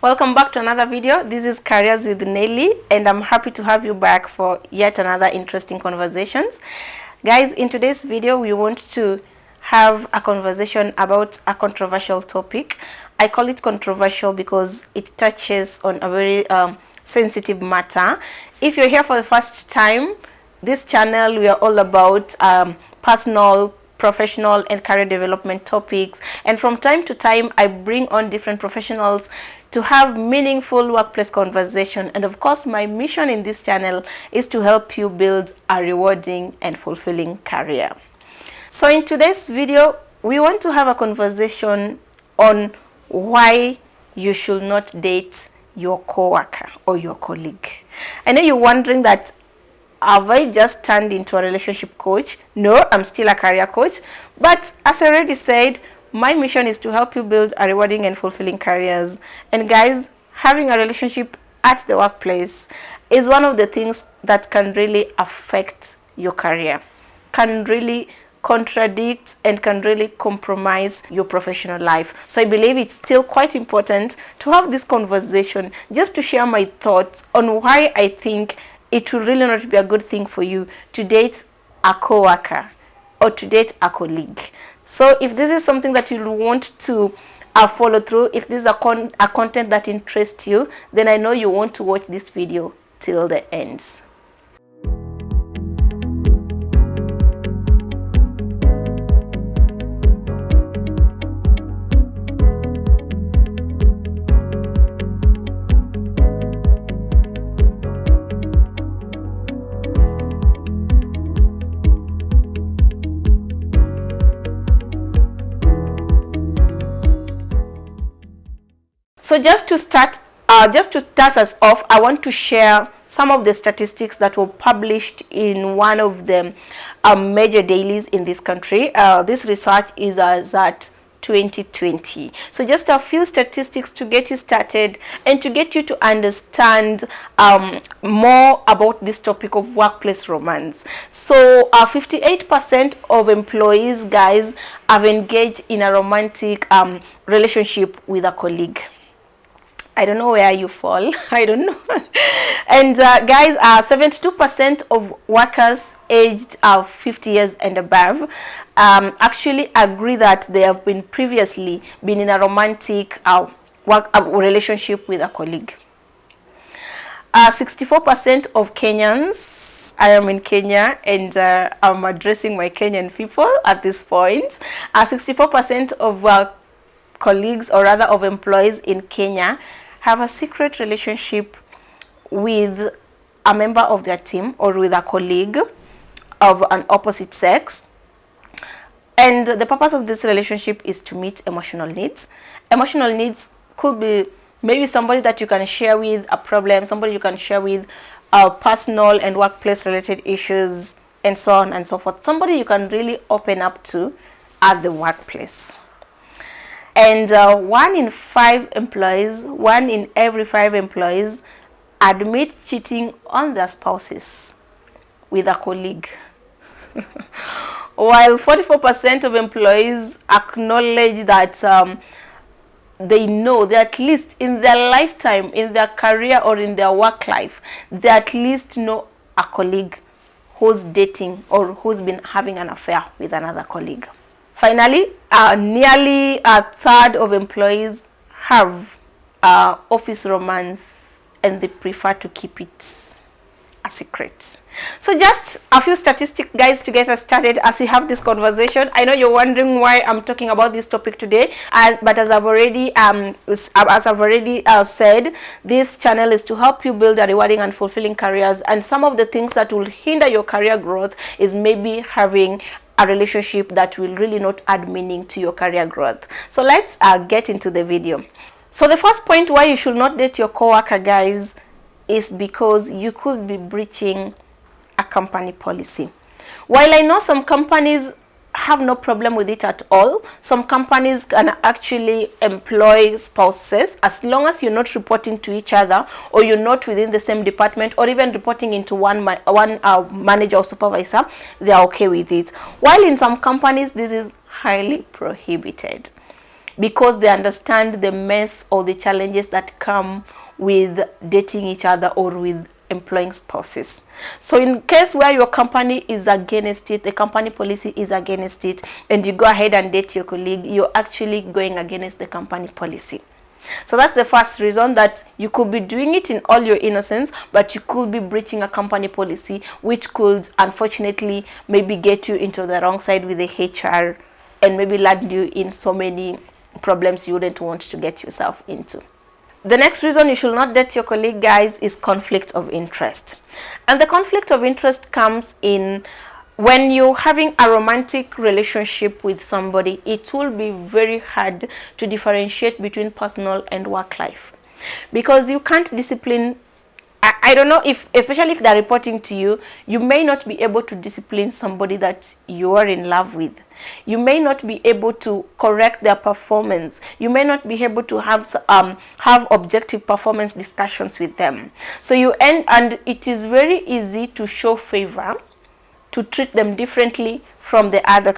Welcome back to another video. This is Careers with Nelly, and I'm happy to have you back for yet another interesting conversations. Guys, in today's video, we want to have a conversation about a controversial topic. I call it controversial because it touches on a very sensitive matter. If you're here for the first time, this channel, we are all about personal, professional and career development topics, and from time to time I bring on different professionals to have meaningful workplace conversation. And of course, my mission in this channel is to help you build a rewarding and fulfilling career. So in today's video, we want to have a conversation on why you should not date your coworker or your colleague. I know you're wondering that, have I just turned into a relationship coach? No, I'm still a career coach. But as I already said, my mission is to help you build a rewarding and fulfilling careers. And guys, having a relationship at the workplace is one of the things that can really affect your career, can really contradict and can really compromise your professional life. So I believe it's still quite important to have this conversation just to share my thoughts on why I think it will really not be a good thing for you to date a coworker or to date a colleague. So if this is something that you want to follow through, if this is a content that interests you, then I know you want to watch this video till the end. So just to start us off, I want to share some of the statistics that were published in one of the major dailies in this country. This research is at 2020. So just a few statistics to get you started and to get you to understand more about this topic of workplace romance. So 58% of employees, guys, have engaged in a romantic relationship with a colleague. I don't know where you fall. I don't know. And guys, 72% of workers aged 50 years and above actually agree that they have been previously been in a romantic relationship with a colleague. 64% of Kenyans, I am in Kenya and I'm addressing my Kenyan people at this point. 64% of colleagues, or rather of employees in Kenya, have a secret relationship with a member of their team or with a colleague of an opposite sex. And the purpose of this relationship is to meet emotional needs. Emotional needs could be maybe somebody that you can share with a problem, somebody you can share with personal and workplace related issues, and so on and so forth. Somebody you can really open up to at the workplace. And 1 in 5 employees, 1 in every 5 employees admit cheating on their spouses with a colleague. While 44% of employees acknowledge that they know that at least in their lifetime, in their career or in their work life, they at least know a colleague who's dating or who's been having an affair with another colleague. Finally, nearly a third of employees have office romance and they prefer to keep it a secret. So just a few statistics, guys, to get us started as we have this conversation. I know you're wondering why I'm talking about this topic today, but as I've already said, this channel is to help you build a rewarding and fulfilling careers. And some of the things that will hinder your career growth is maybe having a relationship that will really not add meaning to your career growth. So let's get into the video. So the first point why you should not date your coworker, guys, is because you could be breaching a company policy. While I know some companies have no problem with it at all, some companies can actually employ spouses as long as you're not reporting to each other or you're not within the same department or even reporting into one manager or supervisor. They are okay with it. While in some companies this is highly prohibited. because they understand the mess or the challenges that come with dating each other or with employing spouses. So in case where your company is against it, the company policy is against it, and you go ahead and date your colleague, you're actually going against the company policy. So that's the first reason, that you could be doing it in all your innocence, but you could be breaching a company policy, which could unfortunately maybe get you into the wrong side with the HR and maybe land you in so many problems you wouldn't want to get yourself into. The next reason you should not date your colleague, guys, is conflict of interest. And the conflict of interest comes in when you're having a romantic relationship with somebody. It will be very hard to differentiate between personal and work life, because you can't discipline. I don't know if, especially if they're reporting to you, you may not be able to discipline somebody that you are in love with. You may not be able to correct their performance. You may not be able to have objective performance discussions with them. So you end, and it is very easy to show favor, to treat them differently from the other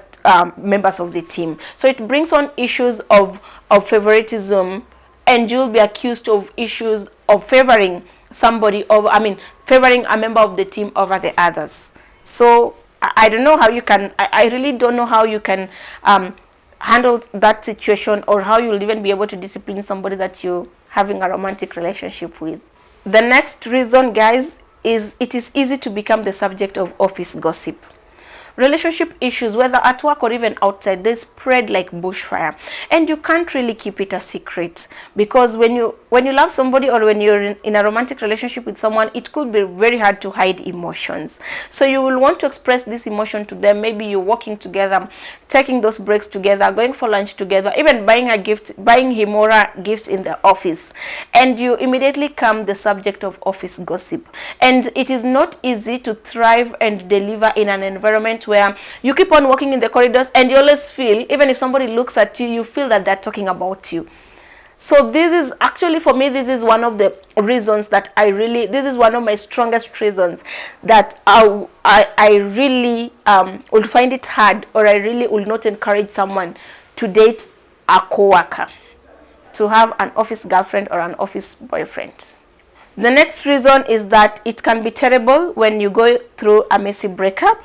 members of the team. So it brings on issues of favoritism, and you'll be accused of issues of favoring somebody over, favoring a member of the team over the others. So I don't know how you can, I really don't know how you can handle that situation, or how you'll even be able to discipline somebody that you're having a romantic relationship with. The next reason, guys, is it is easy to become the subject of office gossip. Relationship issues, whether at work or even outside, they spread like bushfire, and you can't really keep it a secret, because when you love somebody, or when you're in a romantic relationship with someone, it could be very hard to hide emotions. So you will want to express this emotion to them. Maybe you're working together, taking those breaks together, going for lunch together, even buying a gift, buying him or her gifts in the office, and you immediately become the subject of office gossip. And it is not easy to thrive and deliver in an environment where you keep on walking in the corridors and you always feel, even if somebody looks at you, you feel that they're talking about you. So this is actually, for me, this is one of the reasons that this is one of my strongest reasons that I really will find it hard, or I really will not encourage someone to date a coworker, to have an office girlfriend or an office boyfriend. The next reason is that it can be terrible when you go through a messy breakup.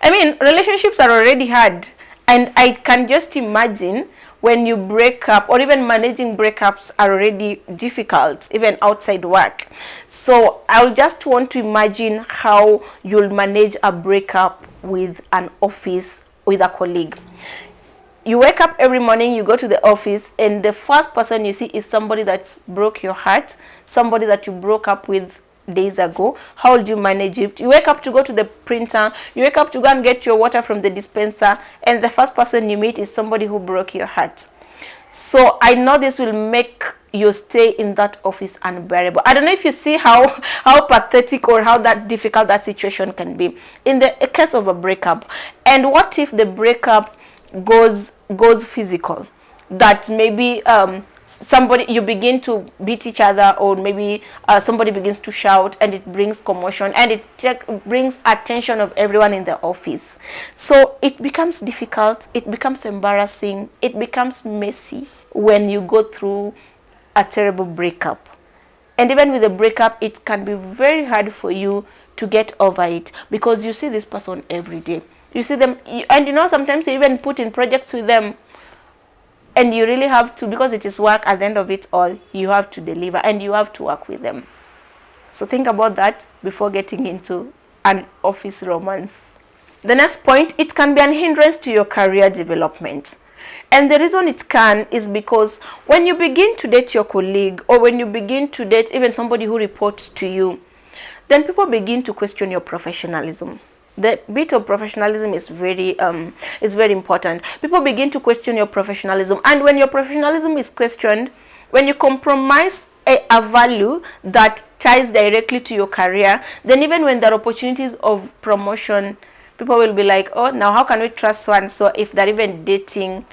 Relationships are already hard, and I can just imagine when you break up, or even managing breakups are already difficult, even outside work. So I'll just want to imagine how you'll manage a breakup with an office, with a colleague. You wake up every morning, you go to the office, and the first person you see is somebody that broke your heart, somebody that you broke up with days ago. How would you manage it? You wake up to go to the printer, you wake up to go and get your water from the dispenser, and the first person you meet is somebody who broke your heart. So I know this will make your stay in that office unbearable. I don't know if you see how pathetic or how that difficult that situation can be in the case of a breakup. And what if the breakup goes physical? That maybe you begin to beat each other, or maybe somebody begins to shout, and it brings commotion, and it brings attention of everyone in the office. So it becomes difficult, it becomes embarrassing, it becomes messy when you go through a terrible breakup. And even with a breakup, it can be very hard for you to get over it, because you see this person every day. You see them, and sometimes you even put in projects with them, and you really have to, because it is work, at the end of it all, you have to deliver, and you have to work with them. So think about that before getting into an office romance. The next point, it can be an hindrance to your career development. And the reason it can is because when you begin to date your colleague, or when you begin to date even somebody who reports to you, then people begin to question your professionalism. The bit of professionalism is very important. People begin to question your professionalism, and when your professionalism is questioned, when you compromise a value that ties directly to your career, then even when there are opportunities of promotion, people will be like, oh, now how can we trust one? So if they're even dating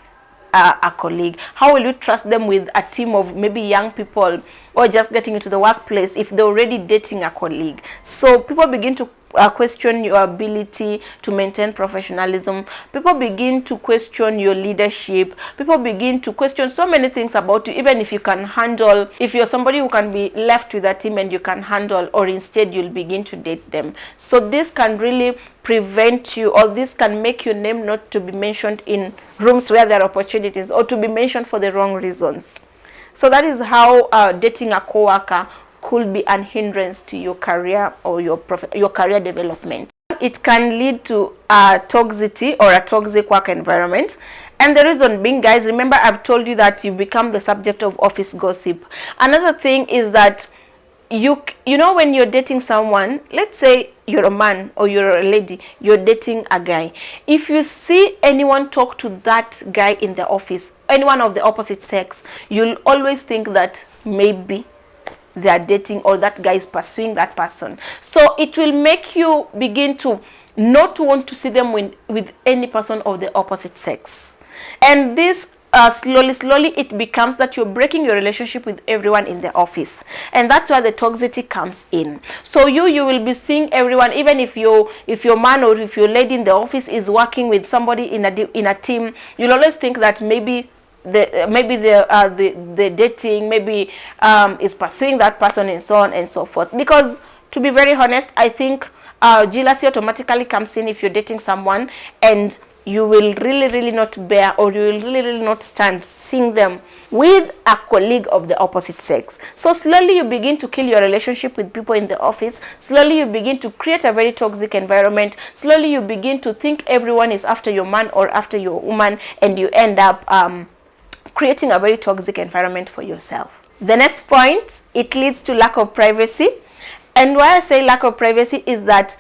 a colleague, how will you trust them with a team of maybe young people, or just getting into the workplace if they're already dating a colleague? So people begin to question your ability to maintain professionalism. People begin to question your leadership. People begin to question so many things about you, even if you can handle, if you're somebody who can be left with a team and you can handle, or instead you'll begin to date them. So this can really prevent you, or this can make your name not to be mentioned in rooms where there are opportunities, or to be mentioned for the wrong reasons. So that is how dating a coworker could be an hindrance to your career or your career development. It can lead to toxicity or a toxic work environment. And the reason being, guys, remember I've told you that you become the subject of office gossip. Another thing is that you know, when you're dating someone, let's say you're a man or you're a lady, you're dating a guy. If you see anyone talk to that guy in the office, anyone of the opposite sex, you'll always think that maybe they are dating, or that guy is pursuing that person. So it will make you begin to not want to see them with any person of the opposite sex. And this slowly it becomes that you're breaking your relationship with everyone in the office, and that's where the toxicity comes in. So you will be seeing everyone, even if your man or if your lady in the office is working with somebody in a team, you'll always think that maybe the dating, maybe is pursuing that person, and so on and so forth. Because to be very honest, I think jealousy automatically comes in if you're dating someone, and you will really not bear, or you will really not stand seeing them with a colleague of the opposite sex. So slowly you begin to kill your relationship with people in the office. Slowly you begin to create a very toxic environment. Slowly you begin to think everyone is after your man or after your woman, and you end up creating a very toxic environment for yourself. The next point, it leads to lack of privacy. And why I say lack of privacy is that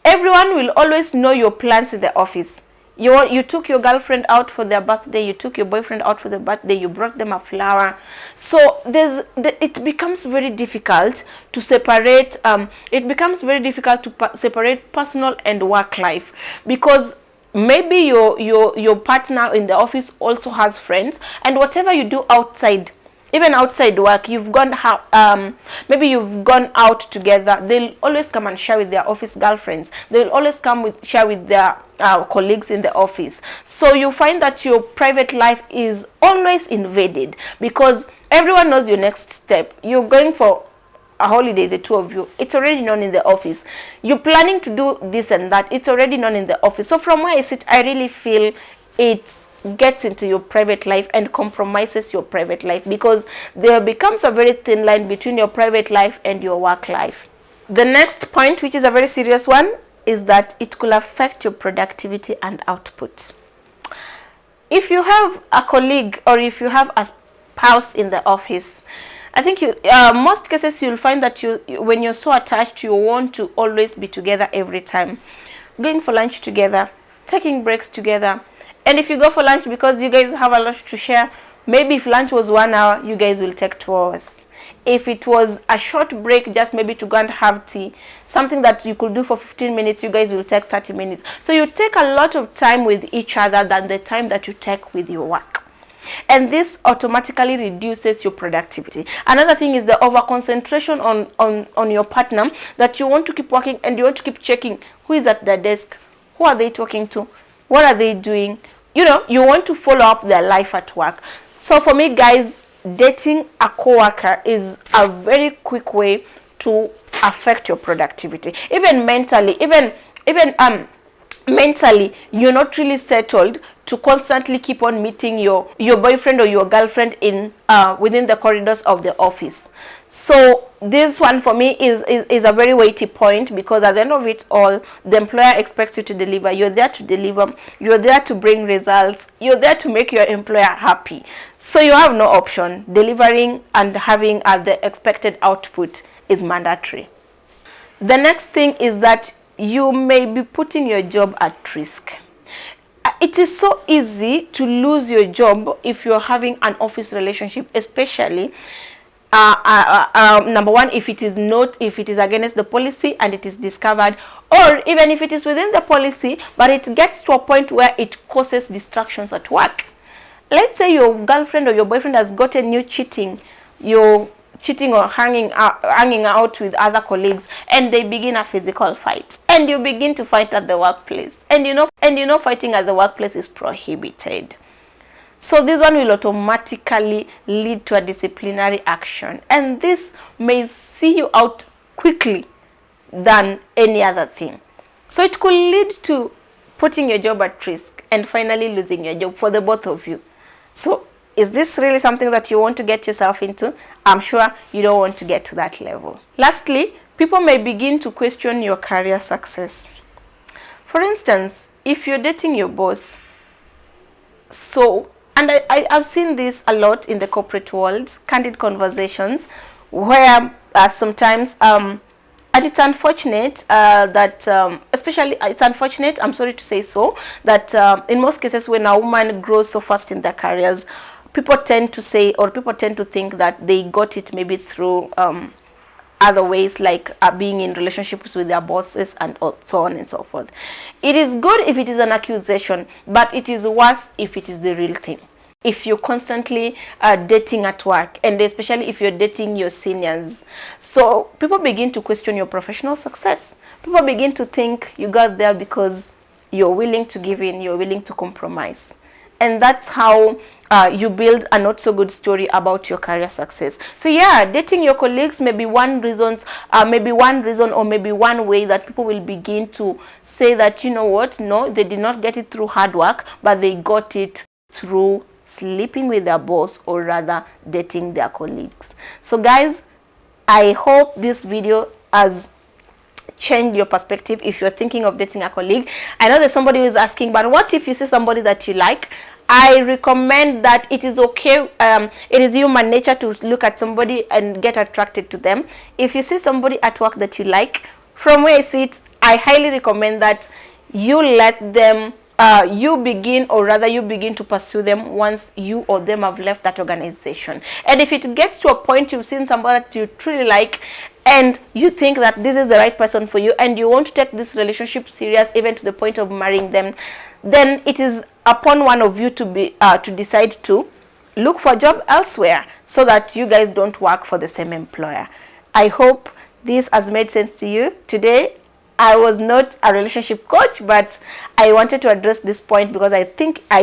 everyone will always know your plans in the office. You took your girlfriend out for their birthday, you took your boyfriend out for their birthday, you brought them a flower. So it becomes very difficult to separate. It becomes very difficult to separate personal and work life, because maybe your partner in the office also has friends, and whatever you do outside, even outside work, you've gone maybe you've gone out together, they'll always come and share with their office girlfriends. They'll always share with their colleagues in the office. So you find that your private life is always invaded, because everyone knows your next step. You're going for a holiday, the two of you, it's already known in the office. You're planning to do this and that, it's already known in the office. So from where I sit, I really feel it gets into your private life and compromises your private life, because there becomes a very thin line between your private life and your work life. The next point, which is a very serious one, is that it could affect your productivity and output. If you have a colleague, or if you have a spouse in the office, I think most cases you'll find that when you're so attached, you want to always be together every time, going for lunch together, taking breaks together. And if you go for lunch, because you guys have a lot to share, maybe if lunch was 1 hour, you guys will take 2 hours. If it was a short break, just maybe to go and have tea, something that you could do for 15 minutes, you guys will take 30 minutes. So you take a lot of time with each other than the time that you take with your work. And this automatically reduces your productivity. Another thing is the over concentration on your partner, that you want to keep working and you want to keep checking who is at their desk, who are they talking to, what are they doing. You know, you want to follow up their life at work. So for me, guys, dating a coworker is a very quick way to affect your productivity. Even mentally, mentally, you're not really settled to constantly keep on meeting your boyfriend or your girlfriend in within the corridors of the office. So this one for me is a very weighty point, because at the end of it all, the employer expects you to deliver. You're there to deliver, you're there to bring results, you're there to make your employer happy. So you have no option. Delivering and having the expected output is mandatory. The next thing is that you may be putting your job at risk. It is so easy to lose your job if you're having an office relationship, especially number one, if it is against the policy and it is discovered, or even if it is within the policy but it gets to a point where it causes distractions at work. Let's say your girlfriend or your boyfriend has gotten you cheating, you're cheating or hanging out with other colleagues, and they begin a physical fight, and you begin to fight at the workplace, and you know fighting at the workplace is prohibited. So this one will automatically lead to a disciplinary action, and this may see you out quickly than any other thing. So it could lead to putting your job at risk and finally losing your job for the both of you. So is this really something that you want to get yourself into? I'm sure you don't want to get to that level. Lastly, people may begin to question your career success. For instance, if you're dating your boss, and I've seen this a lot in the corporate world, candid conversations, where sometimes, and it's unfortunate especially it's unfortunate, I'm sorry to say so, that in most cases when a woman grows so fast in their careers, people tend to say, or people tend to think that they got it maybe through other ways, like being in relationships with their bosses and so on and so forth. It is good if it is an accusation, but it is worse if it is the real thing. If you're constantly dating at work, and especially if you're dating your seniors, so people begin to question your professional success. People begin to think you got there because you're willing to give in, you're willing to compromise, and that's how you build a not so good story about your career success. So yeah, dating your colleagues may be one reason, or maybe one way that people will begin to say that, you know what, no, they did not get it through hard work, but they got it through sleeping with their boss, or rather dating their colleagues. So guys, I hope this video has change your perspective if you're thinking of dating a colleague. I know there's somebody who is asking, but what if you see somebody that you like? I recommend that it is okay, it is human nature to look at somebody and get attracted to them. If you see somebody at work that you like, from where I sit, I highly recommend that you let them you begin to pursue them once you or them have left that organization. And if it gets to a point you've seen somebody that you truly like, and you think that this is the right person for you, and you want to take this relationship serious, even to the point of marrying them, then it is upon one of you to decide to look for a job elsewhere, so that you guys don't work for the same employer. I hope this has made sense to you. Today, I was not a relationship coach, but I wanted to address this point because I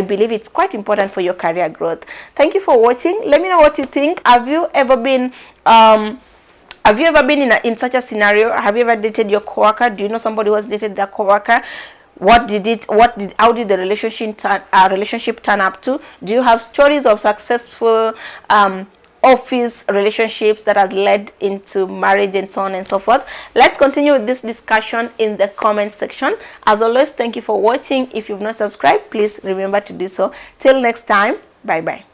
believe it's quite important for your career growth. Thank you for watching. Let me know what you think. Have you ever been in such a scenario? Have you ever dated your coworker? Do you know somebody who has dated their coworker? How did the relationship turn up to? Do you have stories of successful office relationships that has led into marriage and so on and so forth? Let's continue with this discussion in the comment section. As always, thank you for watching. If you've not subscribed, please remember to do so. Till next time, bye bye.